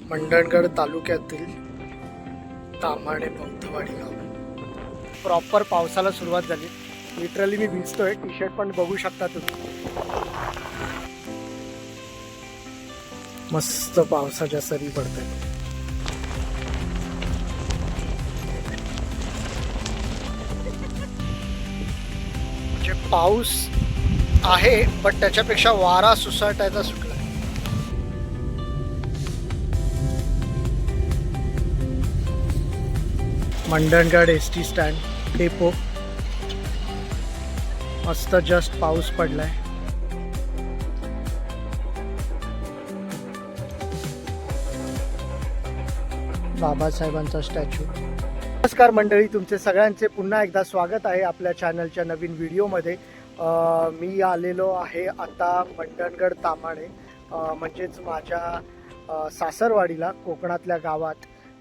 मंडणगड तालुक्यातील ताम्हाणे बौद्धवाडी गाव. प्रॉपर पावसाला सुरुवात झाली. लिटरली मी भिजतोय. टी शर्ट पण बघू शकता तुम्ही. मस्त पावसाच्या सरी पडतात. म्हणजे पाऊस आहे पण त्याच्यापेक्षा वारा सुसाटायचा सुटला. Mandangad S T stand depot. मस्त जस्ट पाऊस पडलाय. बाबासाहेबांचा स्टॅच्यू. नमस्कार मंडळी, तुमचे सगळ्यांचे पुन्हा एकदा स्वागत आहे आपल्या चॅनलच्या नवीन व्हिडिओमध्ये. मी आलेलो आहे आता मंडणगड ताम्हाणे म्हणजेच माझ्या सासरवाडीला, कोकणातल्या गावात.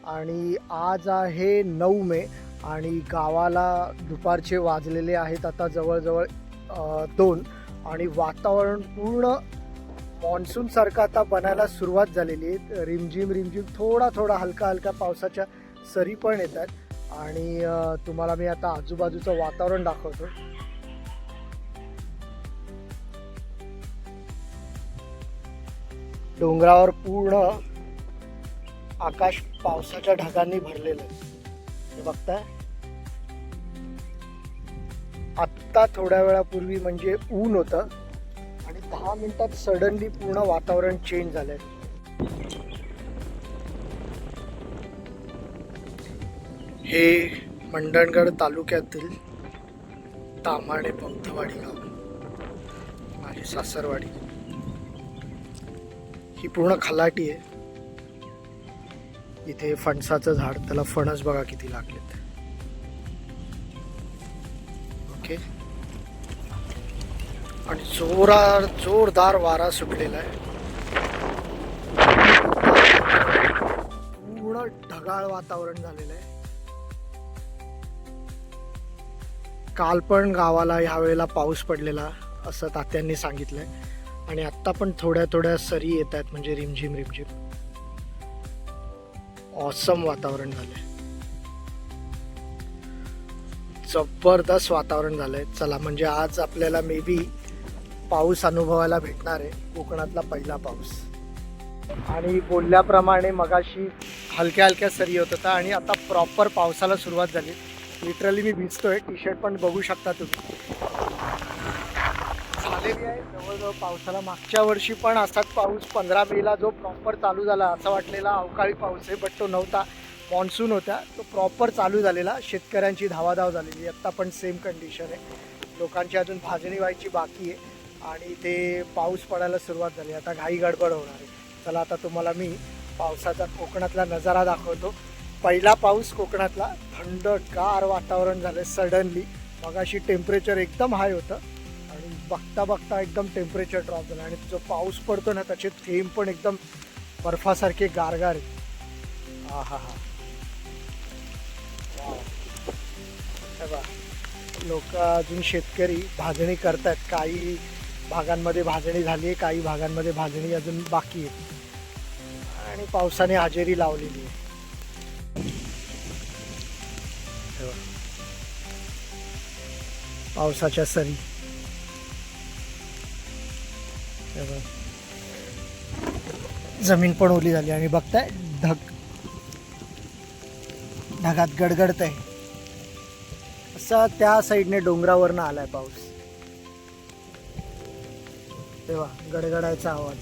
आणि आज आहे 9 मे आणि गावाला दुपारचे वाजलेले आहेत आता जवळजवळ 2 आणि वातावरण पूर्ण मॉन्सून सारखं आता बनायला सुरुवात झालेली आहे. रिमझिम थोडा थोडा हलका हलका पावसाच्या सरी पण येतात. आणि तुम्हाला मी आता आजूबाजूचं वातावरण दाखवतो. डोंगरावर पूर्ण आकाश पावसाच्या ढगांनी भरलेलं आहे. हे बघताय. आत्ता थोड्या वेळापूर्वी म्हणजे ऊन होतं आणि 10 मिनिटात सडनली पूर्ण वातावरण चेंज झालंय. हे मंडणगड तालुक्यातील ताम्हाणे बौद्धवाडी गाव, माझी सासरवाडी. ही पूर्ण खलाटी आहे. इथे फणसाचं झाड, त्याला फणस बघा किती लागलेत. ओके. आणि जोरदार वारा सुटलेला आहे. पूर्ण ढगाळ वातावरण झालेलं आहे. काल पण गावाला ह्या वेळेला पाऊस पडलेला असं तात्यांनी सांगितलंय. आणि आत्ता पण थोड्या थोड्या सरी येत आहेत, म्हणजे रिमझिम. ऑसम वातावरण झालंय. जबरदस्त वातावरण झालंय. चला, म्हणजे आज आपल्याला मे बी पाऊस अनुभवायला भेटणार आहे, कोकणातला पहिला पाऊस. आणि बोलल्याप्रमाणे मगाशी हलक्या हलक्या सरी होत होता आणि आता प्रॉपर पावसाला सुरुवात झाली. लिटरली मी भिजतोय. टी शर्ट पण बघू शकता तुम्ही. झालेली आहे जवळजवळ पावसाला. मागच्या वर्षी पण असाच पाऊस 15 मेला जो प्रॉपर चालू झाला, असा वाटलेला अवकाळी पाऊस आहे, बट तो नव्हता. मॉन्सून होता, तो प्रॉपर चालू झालेला. शेतकऱ्यांची धावाधाव झालेली. आत्ता पण सेम कंडिशन आहे. लोकांची अजून भाजणी व्हायची बाकी आहे आणि ते पाऊस पडायला सुरुवात झाली. आता घाई गडबड होणार आहे. चला, आता तुम्हाला मी पावसाचा कोकणातला नजारा दाखवतो. पहिला पाऊस कोकणातला. थंडगार वातावरण झालं सडनली. मगाशी टेम्परेचर एकदम हाय होतं आणि बघता बघता एकदम टेम्परेचर ड्रॉप झालं. आणि जो पाऊस पडतो ना, त्याचे थेंब पण एकदम बर्फासारखे गारगार आहेत. हा हा हा. बघा, लोक अजून शेतकरी भाजणी करतात. काही भागांमध्ये भाजणी झाली आहे, काही भागांमध्ये भाजणी अजून बाकी आहे. आणि पावसाने हजेरी लावलेली आहे. पावसाच्या सरी. जमीन पण ओली झाली आणि बघताय ढगात गडगडत आहे. असा त्या साईडने डोंगरावरनं आलाय पाऊस. तेव्हा गडगडायचा आवाज.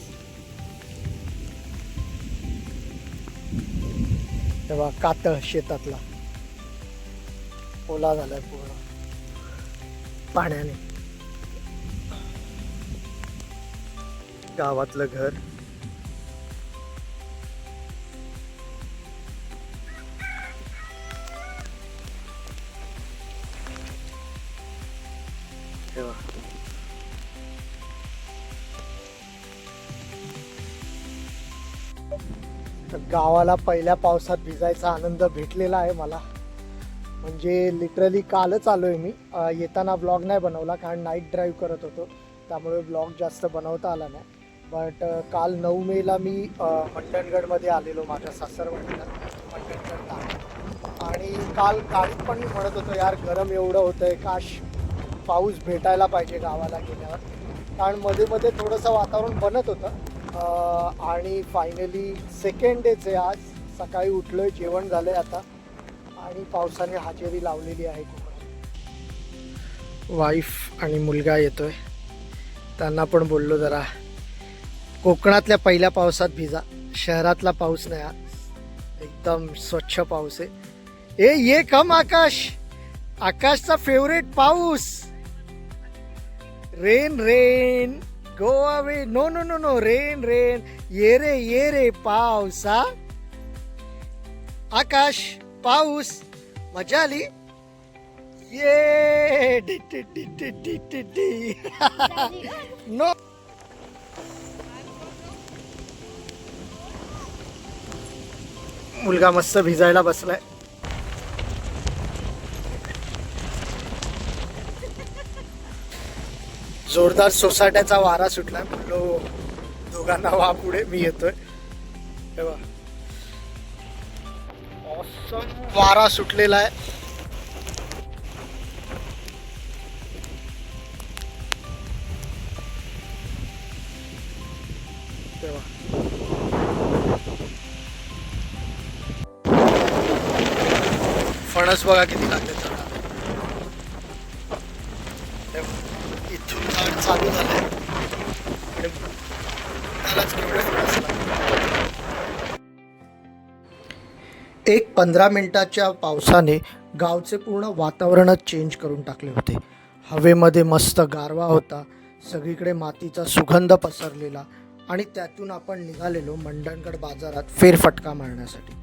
तेव्हा कातळ शेतातला ओला झालाय पूर्ण पाण्याने. गावातलं घर. गावाला पहिल्या पावसात भिजायचा आनंद भेटलेला आहे मला. म्हणजे लिटरली कालच आलो आहे मी. येताना ब्लॉग नाही बनवला कारण नाईट ड्राईव्ह करत होतो, त्यामुळे ब्लॉग जास्त बनवता आला नाही. बट काल 9 मेला मी मंडणगडमध्ये आलेलो माझ्या सासरवाडीला मंडणगडला. आणि काल गाडीत पण मी म्हणत होतो यार गरम एवढं होतं आहे, काश पाऊस भेटायला पाहिजे गावाला गेल्यावर. कारण मध्ये मध्ये थोडंसं वातावरण बनत होतं. आणि फायनली सेकंड डेच आहे आज. सकाळी उठलो आहे, जेवण झालं आहे आता आणि पावसाने हजेरी लावलेली आहे. वाईफ आणि मुलगा येतोय, त्यांना पण बोललो जरा कोकणातल्या पहिल्या पावसात भिजा. शहरातला पाऊस नाही, एकदम स्वच्छ पाऊस आहे. ये कम आकाश, आकाशचा फेवरेट पाऊस. Rain rain go away, no no no no, rain rain, ये रे पावसा. आकाश पाऊस, मजा आली. ये डी डी डी डी डी डी डी. नो मुलगा मस्त भिजायला बसलाय. जोरदार सोसाट्याचा वारा सुटलाय. म्हणलो दोघांना वा पुढे, मी येतोय. तेव्हा ऑसम वारा सुटलेला आहे. तेव्हा फणस बघा किती लागले. इथून झाड चालू झालंय. एक 15 मिनिटाच्या पावसाने गावचे पूर्ण वातावरणच चेंज करून टाकले होते. हवेमध्ये मस्त गारवा होता, सगळीकडे मातीचा सुगंध पसरलेला. आणि त्यातून आपण निघालेलो मंडणगड बाजारात फेरफटका मारण्यासाठी.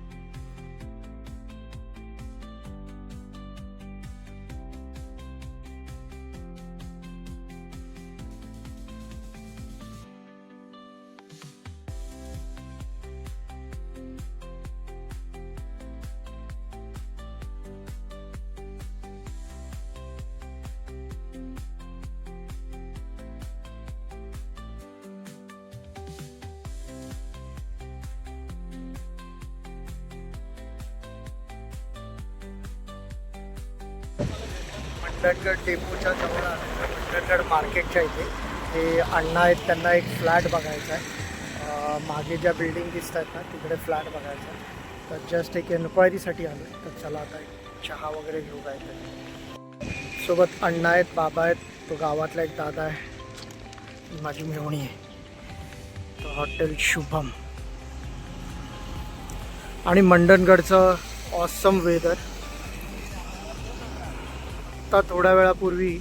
मंडणगड डेपोच्या जवळ आलं, मंडणगड मार्केटच्या इथे. ते अण्णा आहेत, त्यांना एक फ्लॅट बघायचा आहे. मागे ज्या बिल्डिंग दिसत आहेत ना तिकडे फ्लॅट बघायचा आहे. तर जस्ट एक एन्क्वायरीसाठी आलो. तर चला आता एक चहा वगैरे घेऊ काय. सोबत अण्णा आहेत, बाबा आहेत, तो गावातला एक दादा आहे, माझी मेवणी आहे. तो हॉटेल शुभम. आणि मंडणगडचं ऑसम वेदर. आता थोड्या वेळापूर्वी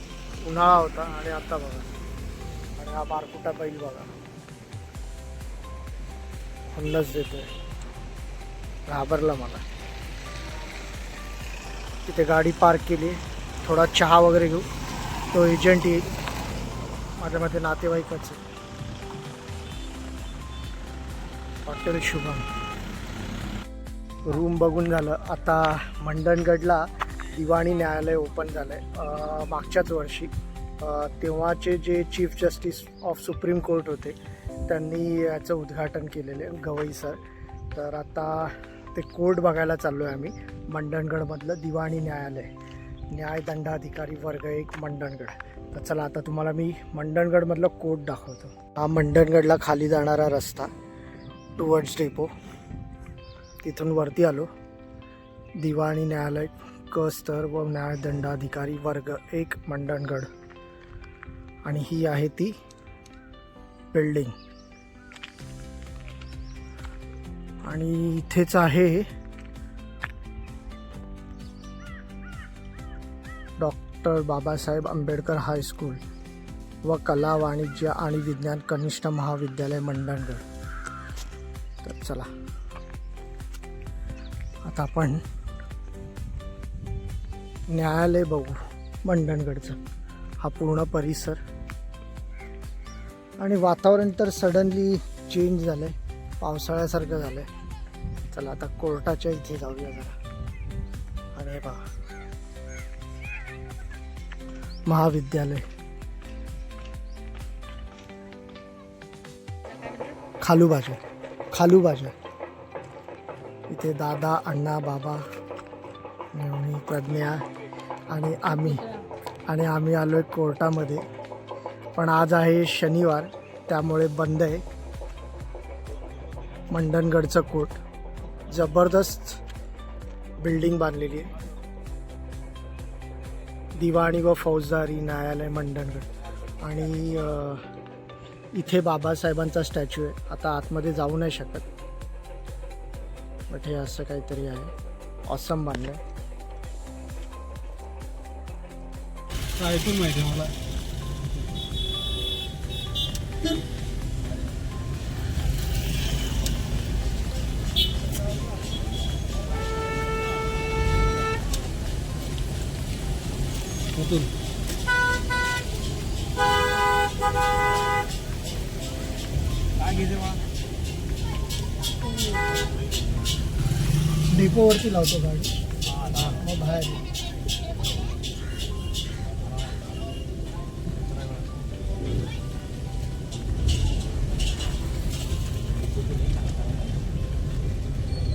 उन्हाळा होता आणि आता बघा. आणि हा बारकुटा बैल बघा, हल्लच देतोय, घाबरला मला. तिथे गाडी पार्क केली, थोडा चहा वगैरे घेऊ. तो एजंट येईल, माझ्या मते नातेवाईकच आहे. हॉटेल शुभम. रूम बघून झालं. आता मंडणगडला दिवाणी न्यायालय ओपन झालं आहे मागच्याच वर्षी. तेव्हाचे जे chief justice of supreme court होते त्यांनी याचं उद्घाटन केलेलं आहे, गवई सर. तर आता ते कोर्ट बघायला चाललो आहे आम्ही. मंडणगडमधलं दिवाणी न्यायालय, न्यायदंडाधिकारी वर्ग 1 मंडणगड. तर चला आता तुम्हाला मी मंडणगडमधलं कोर्ट दाखवतो. हा मंडणगडला खाली जाणारा रस्ता टुवर्ड्स डेपो. तिथून वरती आलो. दिवाणी न्यायालय क स्तर व न्यायदंडाधिकारी वर्ग 1 मंडणगड. आणि ही आहे ती बिल्डिंग. आणि इथेच आहे डॉक्टर बाबासाहेब आंबेडकर हायस्कूल व कला, वाणिज्य आणि विज्ञान कनिष्ठ महाविद्यालय मंडणगड. तर चला आता आपण न्यायालय बघू मंडणगडचं. हा पूर्ण परिसर. आणि वातावरण तर सडनली चेंज झालं आहे, पावसाळ्यासारखं झालं आहे. चला आता कोर्टाच्या इथे जाऊया जरा. आणि हे बघा महाविद्यालय. खालू भाज्या. इथे दादा, अण्णा, बाबा, मेवणी, प्रज्ञा आणि आम्ही आलो आहे कोर्टामध्ये. पण आज आहे शनिवार, त्यामुळे बंद आहे. मंडणगडचं कोर्ट जबरदस्त बिल्डिंग बांधलेली आहे. दिवाणी व फौजदारी न्यायालय मंडणगड. आणि इथे बाबासाहेबांचा स्टॅच्यू आहे. आता आतमध्ये जाऊ नाही शकत, बट हे असं काहीतरी आहे. ऑसम बांधलं. ऐकून माहिती आहे मला. कुठून काय घेते वा डेपोवरती लावतो गाडी, मग बाहेर.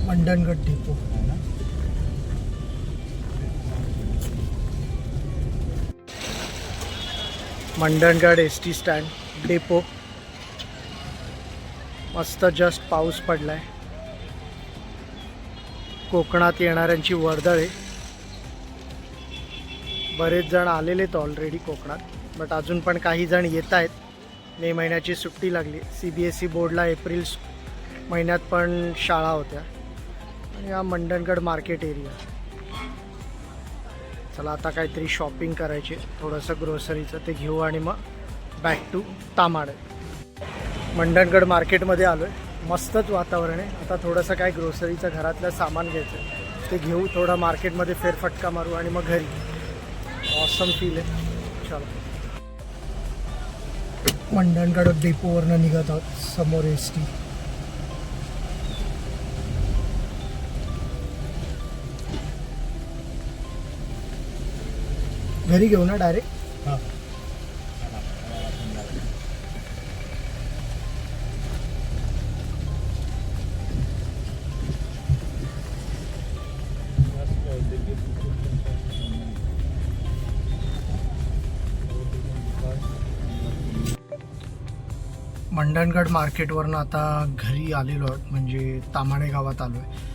Mandangad depot. Mandangad S T stand depot. मस्त जस्ट पाऊस पडलाय. कोकणात येणाऱ्यांची वर्दळ आहे. बरेच जण आलेलेत ऑलरेडी कोकणात, बट अजून पण काही जण येत आहेत. मे महिन्याची सुट्टी लागली. CBSE बोर्डला एप्रिल महिन्यात पण शाळा होत्या. आणि हा मंडणगड मार्केट एरिया. चला आता काहीतरी शॉपिंग करायची, थोडंसं ग्रोसरीचं ते घेऊ आणि मग बॅक टू तामाडे. मंडणगड मार्केटमध्ये आलो आहे. मस्तच वातावरण आहे. आता थोडंसं काय ग्रोसरीचं घरातलं सामान घ्यायचं ते घेऊ, थोडं मार्केटमध्ये फेरफटका मारू आणि मग घरी. ऑसम फील आहे. चला मंडणगड डेपोवरनं निघत आहोत. समोर ST. घरी घेऊ ना डायरेक्ट. हां मंडणगड मार्केटवरनं आता घरी आलेलो आहोत, म्हणजे तामाणे गावात आलो आहे.